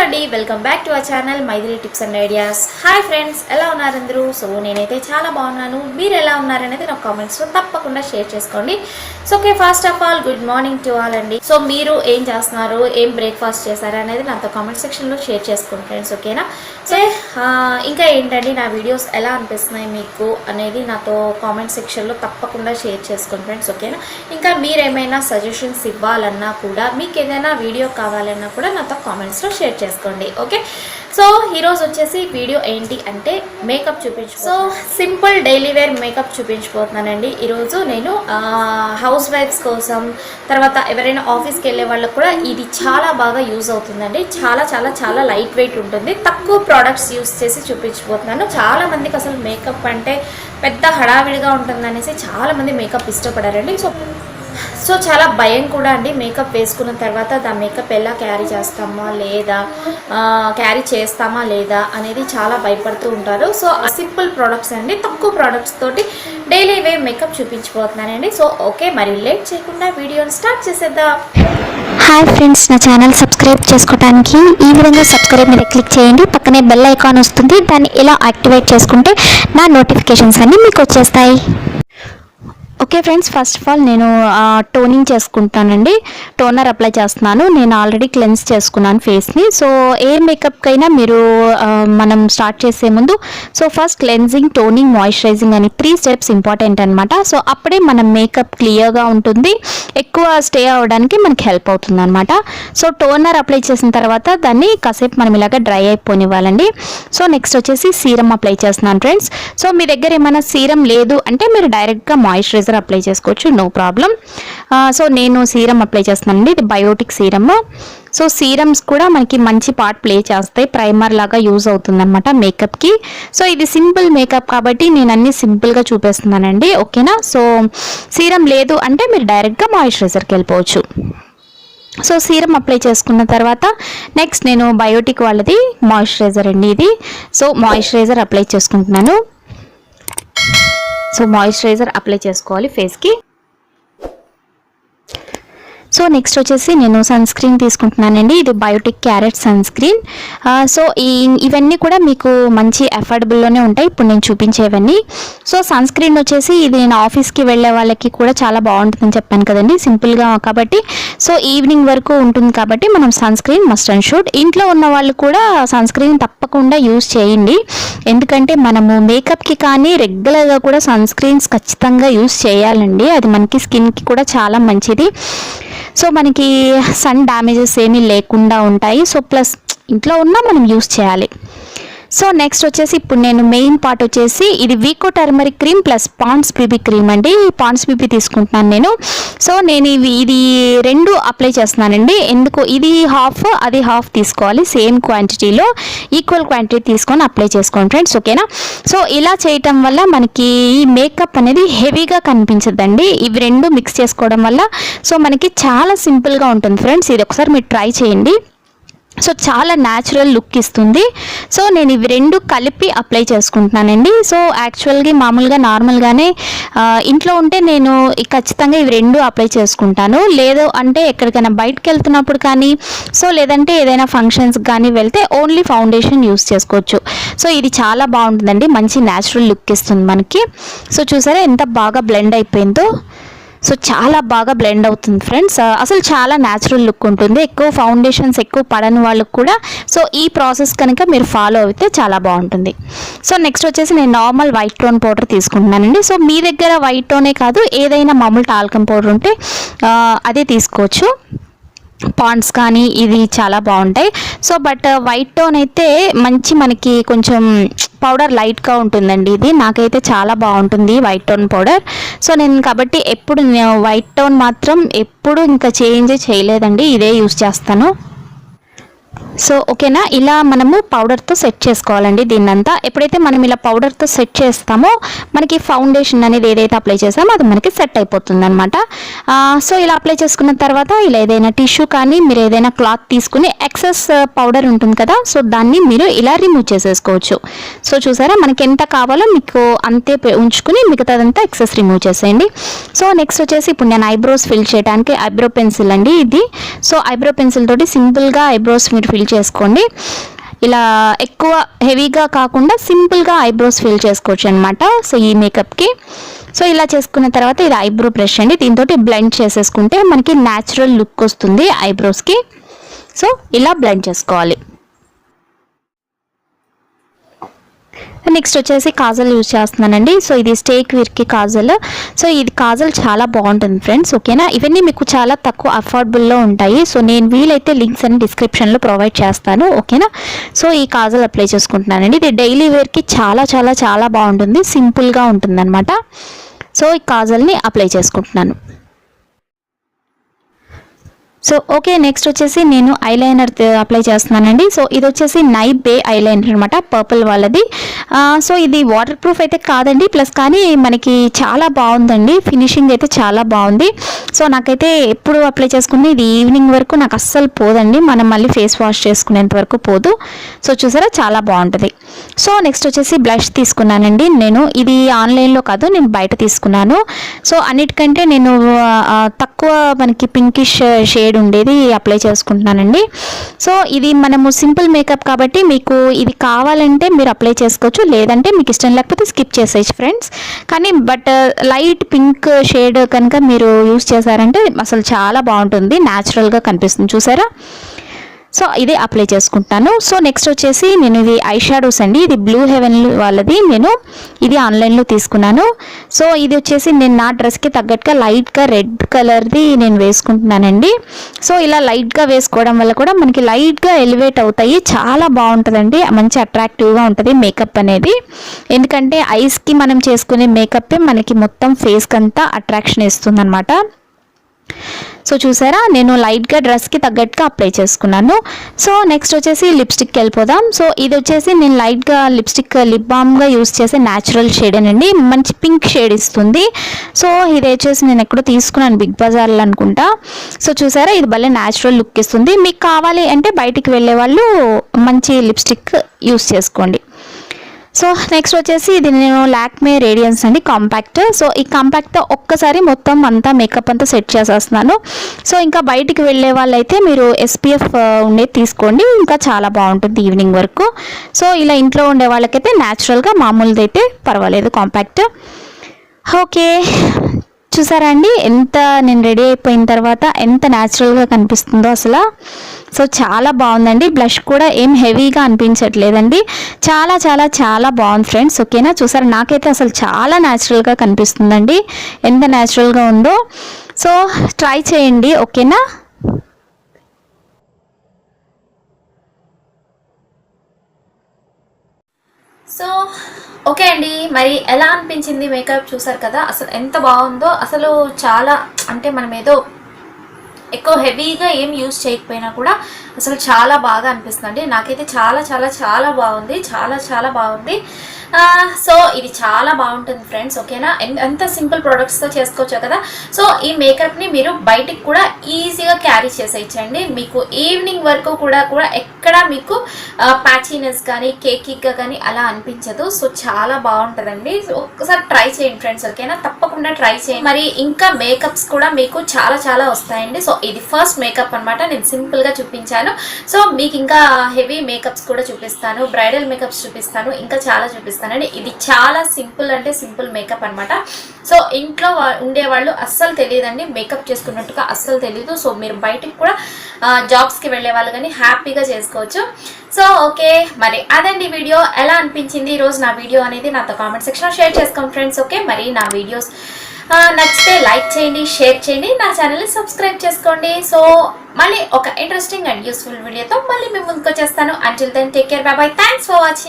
అండి, welcome back to our channel Maithili tips and ideas. Hi friends, ఎలా ఉన్నారు అందరూ? సో నేనైతే చాలా బాగున్నాను. మీరు ఎలా ఉన్నారనేది నాకు కామెంట్స్లో తప్పకుండా షేర్ చేసుకోండి. So okay, first of all good morning to all అండి. సో మీరు ఏం చేస్తున్నారు, ఏం బ్రేక్ఫాస్ట్ చేశారు అనేది నాతో కామెంట్ సెక్షన్లో షేర్ చేసుకోండి ఫ్రెండ్స్, ఓకేనా? సో ఇంకా ఏంటండి, నా వీడియోస్ ఎలా అనిపిస్తున్నాయి మీకు అనేది నాతో కామెంట్ సెక్షన్లో తప్పకుండా షేర్ చేసుకోండి ఫ్రెండ్స్, ఓకేనా? ఇంకా మీరేమైనా సజెషన్స్ ఇవ్వాలన్నా కూడా, మీకు ఏదైనా వీడియో కావాలన్నా కూడా నాతో కామెంట్స్లో షేర్ చేసుకోండి, ఓకే? సో ఈరోజు వచ్చేసి వీడియో ఏంటి అంటే makeup so simple daily wear makeup చూపించబోతున్నానండి. ఈరోజు నేను హౌస్ వైఫ్స్ కోసం, తర్వాత ఎవరైనా ఆఫీస్కి వెళ్ళే వాళ్ళకు కూడా ఇది చాలా బాగా యూజ్ అవుతుందండి. చాలా చాలా చాలా లైట్ వెయిట్ ఉంటుంది. తక్కువ ప్రోడక్ట్స్ యూజ్ చేసి చూపించబోతున్నాను. చాలామందికి అసలు మేకప్ అంటే పెద్ద హడావిడిగా ఉంటుందనేసి చాలామంది మేకప్ ఇష్టపడారండి. సో చాలా భయం కూడా అండి, మేకప్ వేసుకున్న తర్వాత ఆ మేకప్ ఎలా క్యారీ చేస్తామా లేదా, క్యారీ చేస్తామా లేదా అనేది చాలా భయపడుతూ ఉంటారు. సో సింపుల్ ప్రోడక్ట్స్ అండి, తక్కువ ప్రోడక్ట్స్ తోటి daily way makeup చూపించబోతున్నానండి. So okay, మరి లేట్ చేయకుండా వీడియోని స్టార్ట్ చేసేద్దాం. హాయ్ ఫ్రెండ్స్, నా ఛానల్ సబ్స్క్రైబ్ చేసుకోవడానికి ఈ విధంగా సబ్స్క్రైబ్ మీద క్లిక్ చేయండి. పక్కనే బెల్ ఐకాన్ వస్తుంది, దాన్ని ఇలా యాక్టివేట్ చేసుకుంటే నా నోటిఫికేషన్స్ అన్నీ మీకు వచ్చేస్తాయి. Okay friends, first of all నేను టోనింగ్ చేసుకుంటానండి. టోనర్ అప్లై చేస్తున్నాను. నేను ఆల్రెడీ క్లెన్స్ చేసుకున్నాను ఫేస్ని. సో ఏ మేకప్కైనా మీరు మనం స్టార్ట్ చేసే ముందు so first cleansing, toning, moisturising అని 3 స్టెప్స్ ఇంపార్టెంట్ అనమాట. సో అప్పుడే మన మేకప్ క్లియర్గా ఉంటుంది, ఎక్కువ స్టే అవ్వడానికి మనకి హెల్ప్ అవుతుంది అనమాట. సో టోనర్ అప్లై చేసిన తర్వాత దాన్ని కాసేపు మనం ఇలాగ డ్రై అయిపోనివ్వాలండి. సో నెక్స్ట్ వచ్చేసి సీరం అప్లై చేస్తున్నాను ఫ్రెండ్స్. సో మీ దగ్గర ఏమైనా సీరం లేదు అంటే మీరు డైరెక్ట్గా మాయిశ్చరైజర్ అప్లై చేసుకోవచ్చు, నో ప్రాబ్లం. సో నేను సీరం అప్లై చేస్తున్నానండి. ఇది బయోటిక్ సీరమ్. సో సీరమ్స్ కూడా మనకి మంచి పార్ట్ ప్లే చేస్తాయి, ప్రైమర్ లాగా యూజ్ అవుతుంది అనమాట మేకప్కి. సో ఇది సింపుల్ మేకప్ కాబట్టి నేను అన్ని సింపుల్గా చూపిస్తున్నానండి, ఓకేనా? సో సీరం లేదు అంటే మీరు డైరెక్ట్గా మాయిశ్చరైజర్కి వెళ్ళిపోవచ్చు. సో సీరం అప్లై చేసుకున్న తర్వాత నెక్స్ట్ నేను బయోటిక్ వాళ్ళది మాయిశ్చరైజర్ అండి ఇది. సో మాయిశ్చరైజర్ అప్లై చేసుకుంటున్నాను. సో మాయిశ్చరైజర్ అప్లై చేసుకోవాలి ఫేస్కి. సో నెక్స్ట్ వచ్చేసి నేను సన్ స్క్రీన్ తీసుకుంటున్నానండి. ఇది Biotique carrot sunscreen. So ఇవన్నీ కూడా మీకు మంచి అఫోర్డబుల్లోనే ఉంటాయి ఇప్పుడు నేను చూపించేవన్నీ. సో సన్ స్క్రీన్ వచ్చేసి ఇది నేను ఆఫీస్కి వెళ్ళే వాళ్ళకి కూడా చాలా బాగుంటుందని చెప్పాను కదండి, సింపుల్గా కాబట్టి. సో ఈవినింగ్ వరకు ఉంటుంది కాబట్టి మనం sunscreen must and should. ఇంట్లో ఉన్న వాళ్ళు కూడా సన్ స్క్రీన్ తప్పకుండా యూజ్ చేయండి, ఎందుకంటే మనము మేకప్కి కానీ రెగ్యులర్గా కూడా సన్ స్క్రీన్స్ ఖచ్చితంగా యూజ్ చేయాలండి. అది మనకి స్కిన్కి కూడా చాలా మంచిది. సో మనకి సన్ డ్యామేజెస్ ఏమీ లేకుండా ఉంటాయి. సో ప్లస్ ఇంట్లో ఉన్నా మనం యూస్ చేయాలి. సో నెక్స్ట్ వచ్చేసి ఇప్పుడు నేను మెయిన్ పార్ట్ వచ్చేసి ఇది Vicco turmeric cream plus Pond's BB cream అండి. పాండ్స్ బీబీ తీసుకుంటున్నాను నేను. సో నేను ఇది 2 అప్లై చేస్తున్నానండి. ఎందుకు ఇది హాఫ్ అది హాఫ్ తీసుకోవాలి, సేమ్ క్వాంటిటీలో ఈక్వల్ క్వాంటిటీ తీసుకొని అప్లై చేసుకోండి ఫ్రెండ్స్, ఓకేనా? సో ఇలా చేయటం వల్ల మనకి ఈ మేకప్ అనేది హెవీగా కనిపించదండి. ఇవి 2 మిక్స్ చేసుకోవడం వల్ల సో మనకి చాలా సింపుల్గా ఉంటుంది ఫ్రెండ్స్. ఇది ఒకసారి మీరు ట్రై చేయండి. సో చాలా న్యాచురల్ లుక్ ఇస్తుంది. సో నేను ఇవి 2 కలిపి అప్లై చేసుకుంటున్నానండి. సో యాక్చువల్గా మామూలుగా నార్మల్గానే ఇంట్లో ఉంటే నేను ఖచ్చితంగా ఇవి 2 అప్లై చేసుకుంటాను. లేదు అంటే ఎక్కడికైనా బయటకు వెళ్తున్నప్పుడు కానీ, సో లేదంటే ఏదైనా ఫంక్షన్స్కి కానీ వెళ్తే ఓన్లీ ఫౌండేషన్ యూస్ చేసుకోవచ్చు. సో ఇది చాలా బాగుంటుందండి, మంచి న్యాచురల్ లుక్ ఇస్తుంది మనకి. సో చూసారా ఎంత బాగా బ్లెండ్ అయిపోయిందో. సో చాలా బాగా బ్లెండ్ అవుతుంది ఫ్రెండ్స్. అసలు చాలా న్యాచురల్ లుక్ ఉంటుంది. ఎక్కువ ఫౌండేషన్స్ ఎక్కువ పడని వాళ్ళకు కూడా సో ఈ ప్రాసెస్ కనుక మీరు ఫాలో అయితే చాలా బాగుంటుంది. సో నెక్స్ట్ వచ్చేసి నేను నార్మల్ వైట్ టోన్ పౌడర్ తీసుకుంటున్నానండి. సో మీ దగ్గర వైట్ టోనే కాదు, ఏదైనా మామూలు టాల్కమ్ పౌడర్ ఉంటే అదే తీసుకోవచ్చు. పాండ్స్ కానీ ఇది చాలా బాగుంటాయి. సో బట్ వైట్ టోన్ అయితే మంచి మనకి కొంచెం పౌడర్ లైట్గా ఉంటుందండి. ఇది నాకైతే చాలా బాగుంటుంది వైట్ టోన్ పౌడర్. సో నేను కాబట్టి ఎప్పుడు వైట్ టోన్ మాత్రం ఎప్పుడు ఇంకా చేంజ్ చేయలేదండి, ఇదే యూజ్ చేస్తాను. సో ఓకేనా, ఇలా మనము పౌడర్తో సెట్ చేసుకోవాలండి దీన్నంతా. ఎప్పుడైతే మనం ఇలా పౌడర్తో సెట్ చేస్తామో మనకి ఫౌండేషన్ అనేది ఏదైతే అప్లై చేసామో అది మనకి సెట్ అయిపోతుంది అనమాట. సో ఇలా అప్లై చేసుకున్న తర్వాత ఇలా ఏదైనా టిష్యూ కానీ మీరు ఏదైనా క్లాత్ తీసుకుని ఎక్సెస్ పౌడర్ ఉంటుంది కదా, సో దాన్ని మీరు ఇలా రిమూవ్ చేసేసుకోవచ్చు. సో చూసారా, మనకి ఎంత కావాలో మీకు అంతే ఉంచుకుని మిగతాదంతా ఎక్సెస్ రిమూవ్ చేసేయండి. సో నెక్స్ట్ వచ్చేసి ఇప్పుడు నేను ఐబ్రోస్ ఫిల్ చేయడానికి ఐబ్రో పెన్సిల్ అండి ఇది. సో ఐబ్రో పెన్సిల్ తోటి సింపుల్గా ఐబ్రోస్ మీరు ఫిల్ ఫిల్ చేసుకోండి. ఇలా ఎక్కువ హెవీగా కాకుండా సింపుల్గా ఐబ్రోస్ ఫిల్ చేసుకోవచ్చు అనమాట. సో ఈ మేకప్కి సో ఇలా చేసుకున్న తర్వాత ఇది ఐబ్రో బ్రష్ అండి, దీంతో బ్లెండ్ చేసేసుకుంటే మనకి న్యాచురల్ లుక్ వస్తుంది ఐబ్రోస్కి. సో ఇలా బ్లెండ్ చేసుకోవాలి. నెక్స్ట్ వచ్చేసి కాజల్ యూజ్ చేస్తున్నానండి. సో ఇది స్టేక్ విర్కి కాజల్. సో ఇది కాజల్ చాలా బాగుంటుంది ఫ్రెండ్స్, ఓకేనా. ఇవన్నీ మీకు చాలా తక్కువ అఫోర్డబుల్లో ఉంటాయి. సో నేను వీలైతే లింక్స్ అన్ని డిస్క్రిప్షన్లో ప్రొవైడ్ చేస్తాను, ఓకేనా. సో ఈ కాజల్ అప్లై చేసుకుంటున్నానండి. ఇది డైలీ వేర్కి చాలా చాలా చాలా బాగుంటుంది, సింపుల్గా ఉంటుంది అనమాట. సో ఈ కాజల్ని అప్లై చేసుకుంటున్నాను. సో ఓకే, నెక్స్ట్ వచ్చేసి నేను ఐలైనర్ అప్లై చేస్తున్నానండి. సో ఇది వచ్చేసి నైబ్ బే ఐలైనర్ అనమాట, పర్పుల్ వాళ్ళది. సో ఇది వాటర్ ప్రూఫ్ అయితే కాదండి, ప్లస్ కానీ మనకి చాలా బాగుందండి, ఫినిషింగ్ అయితే చాలా బాగుంది. సో నాకైతే ఎప్పుడు అప్లై చేసుకుని ఇది ఈవినింగ్ వరకు నాకు అస్సలు పోదండి, మనం మళ్ళీ ఫేస్ వాష్ చేసుకునేంత వరకు పోదు. సో చూసారా చాలా బాగుంటుంది. సో నెక్స్ట్ వచ్చేసి బ్లష్ తీసుకున్నానండి నేను. ఇది ఆన్లైన్లో కాదు, నేను బయట తీసుకున్నాను. సో అన్నిటికంటే నేను తక్కువ మనకి పింకిష్ షేడ్ ఉండేది అప్లై చేసుకుంటున్నానండి. సో ఇది మనము సింపుల్ మేకప్ కాబట్టి మీకు ఇది కావాలంటే మీరు అప్లై చేసుకోవచ్చు, లేదంటే మీకు ఇష్టం లేకపోతే స్కిప్ చేసేయచ్చు ఫ్రెండ్స్. కానీ బట్ లైట్ పింక్ షేడ్ కనుక మీరు యూస్ చేశారంటే అసలు చాలా బాగుంటుంది, న్యాచురల్గా కనిపిస్తుంది. చూసారా. సో ఇది అప్లై చేసుకుంటాను. సో నెక్స్ట్ వచ్చేసి నేను ఇది ఐ షాడోస్ అండి, ఇది బ్లూ హెవెన్ వాళ్ళది, నేను ఇది ఆన్లైన్లో తీసుకున్నాను. సో ఇది వచ్చేసి నేను నా డ్రెస్కి తగ్గట్టుగా లైట్గా రెడ్ కలర్ది నేను వేసుకుంటున్నానండి. సో ఇలా లైట్గా వేసుకోవడం వల్ల కూడా మనకి లైట్గా ఎలివేట్ అవుతాయి, చాలా బాగుంటుందండి, మంచి అట్రాక్టివ్గా ఉంటుంది మేకప్ అనేది. ఎందుకంటే ఐస్కి మనం చేసుకునే మేకప్పే మనకి మొత్తం ఫేస్కి అంతా అట్రాక్షన్ ఇస్తుంది అనమాట. సో చూసారా, నేను లైట్గా డ్రెస్కి తగ్గట్టుగా అప్లై చేసుకున్నాను. సో నెక్స్ట్ వచ్చేసి లిప్స్టిక్కి వెళ్ళిపోదాం. సో ఇది వచ్చేసి నేను లైట్గా లిప్స్టిక్ లిప్ బామ్గా యూస్ చేసే న్యాచురల్ షేడ్ అండి, మంచి పింక్ షేడ్ ఇస్తుంది. సో ఇది వచ్చేసి నేను ఎక్కడో తీసుకున్నాను, బిగ్ బజార్లో అనుకుంటా. సో చూసారా, ఇది భలే న్యాచురల్ లుక్ ఇస్తుంది. మీకు కావాలి అంటే బయటికి వెళ్ళే వాళ్ళు మంచి లిప్స్టిక్ యూస్ చేసుకోండి. సో నెక్స్ట్ వచ్చేసి ఇది నేను లాక్మే రేడియన్స్ అండి కాంపాక్ట్. సో ఈ కాంపాక్ట్తో ఒక్కసారి మొత్తం అంతా మేకప్ అంతా సెట్ చేసేస్తున్నాను. సో ఇంకా బయటికి వెళ్ళే వాళ్ళైతే మీరు SPF ఉండేది తీసుకోండి, ఇంకా చాలా బాగుంటుంది ఈవినింగ్ వరకు. సో ఇలా ఇంట్లో ఉండే వాళ్ళకైతే న్యాచురల్గా మామూలుది అయితే పర్వాలేదు కాంపాక్ట్. ఓకే, చూసారా అండి ఎంత నేను రెడీ అయిపోయిన తర్వాత ఎంత న్యాచురల్గా కనిపిస్తుందో అసలు. సో చాలా బాగుందండి, బ్లష్ కూడా ఏం హెవీగా అనిపించట్లేదండి, చాలా చాలా చాలా బాగుంది ఫ్రెండ్స్, ఓకేనా. చూసారా, నాకైతే అసలు చాలా న్యాచురల్గా కనిపిస్తుందండి, ఎంత న్యాచురల్గా ఉందో. సో ట్రై చేయండి, ఓకేనా. సో ఓకే అండి, మరి ఎలా అనిపించింది మేకప్ చూసారు కదా, అసలు ఎంత బాగుందో. అసలు చాలా అంటే మనం ఏదో ఎక్కువ హెవీగా ఏం యూజ్ చేయకపోయినా కూడా అసలు చాలా బాగా అనిపిస్తుంది. నాకైతే చాలా చాలా చాలా బాగుంది, చాలా చాలా బాగుంది. సో ఇది చాలా బాగుంటుంది ఫ్రెండ్స్, ఓకేనా. ఎంత సింపుల్ ప్రొడక్ట్స్తో చేసుకోవచ్చు కదా. సో ఈ మేకప్ని మీరు బయటికి కూడా ఈజీగా క్యారీ చేసేయచ్చండి, మీకు ఈవినింగ్ వరకు కూడా ఎక్కడ మీకు ప్యాచీనెస్ కానీ కేకీగా కానీ అలా అనిపించదు. సో చాలా బాగుంటుందండి, ఒక్కసారి ట్రై చేయండి ఫ్రెండ్స్, ఓకేనా. తప్పకుండా ట్రై చేయండి. మరి ఇంకా మేకప్స్ కూడా మీకు చాలా చాలా వస్తాయండి. సో ఇది ఫస్ట్ మేకప్ అనమాట, నేను సింపుల్గా చూపించాను. సో మీకు ఇంకా హెవీ మేకప్స్ కూడా చూపిస్తాను, బ్రైడల్ మేకప్స్ చూపిస్తాను, ఇంకా చాలా చూపిస్తాను. ఇది చాలా సింపుల్ అంటే సింపుల్ మేకప్ అనమాట. సో ఇంట్లో ఉండేవాళ్ళు అస్సలు తెలియదండి, మేకప్ చేసుకున్నట్టుగా అస్సలు తెలియదు. సో మీరు బయటికి కూడా జాబ్స్కి వెళ్ళే వాళ్ళు కానీ హ్యాపీగా చేసుకోవచ్చు. సో ఓకే, మరి అదండి వీడియో. ఎలా అనిపించింది ఈరోజు నా వీడియో అనేది నాతో కామెంట్ సెక్షన్లో షేర్ చేసుకోండి ఫ్రెండ్స్, ఓకే. మరి నా వీడియోస్ నచ్చితే లైక్ చేయండి, షేర్ చేయండి, నా ఛానల్ని సబ్స్క్రైబ్ చేసుకోండి. సో మళ్ళీ ఒక ఇంట్రెస్టింగ్ అండ్ యూస్ఫుల్ వీడియోతో మళ్ళీ మేము ముందుకు వచ్చేస్తాను. Until then take care, bye bye, thanks for watching.